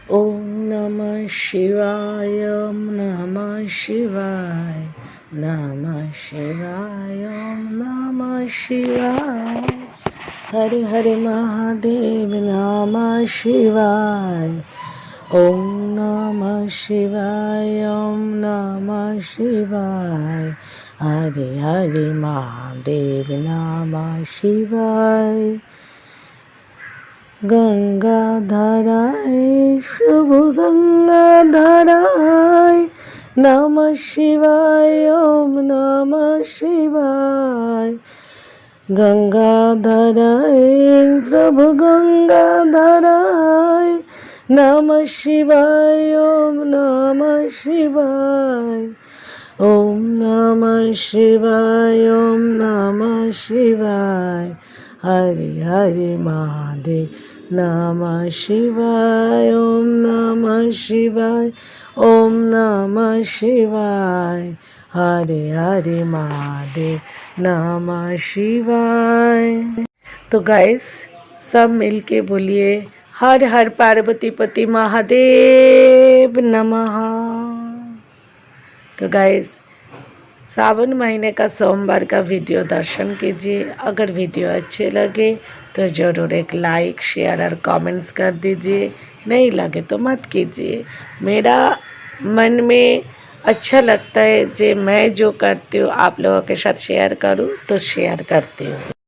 ओम नमः शिवाय, ओम नमः शिवाय, नमः शिवाय, ओम नमः शिवाय। हरे हरे महादेव नमः शिवाय। ओम नमः शिवाय, ओम नमः शिवाय। हरे हरे महादेव नमः शिवाय। गंगाधराय शुभ गंगाधराय नमः शिवाय, ओम नमः शिवाय। गंगाधराय प्रभु गंगाधराय नमः शिवाय, ओम नमः शिवाय। ओम नमः शिवाय, ओम नमः शिवाय। हरे हरे महादेव नमः शिवाय, ओम नमः शिवाय, ओम नमः शिवाय। हरे हरे महादेव नमः शिवाय। तो गाइस सब मिलके बोलिए हर हर पार्वती पति महादेव नमः। तो गाइस सावन महीने का सोमवार का वीडियो दर्शन कीजिए। अगर वीडियो अच्छे लगे तो ज़रूर एक लाइक शेयर और कमेंट्स कर दीजिए, नहीं लगे तो मत कीजिए। मेरा मन में अच्छा लगता है जे मैं जो करती हूँ आप लोगों के साथ शेयर करूँ तो शेयर करती हूँ।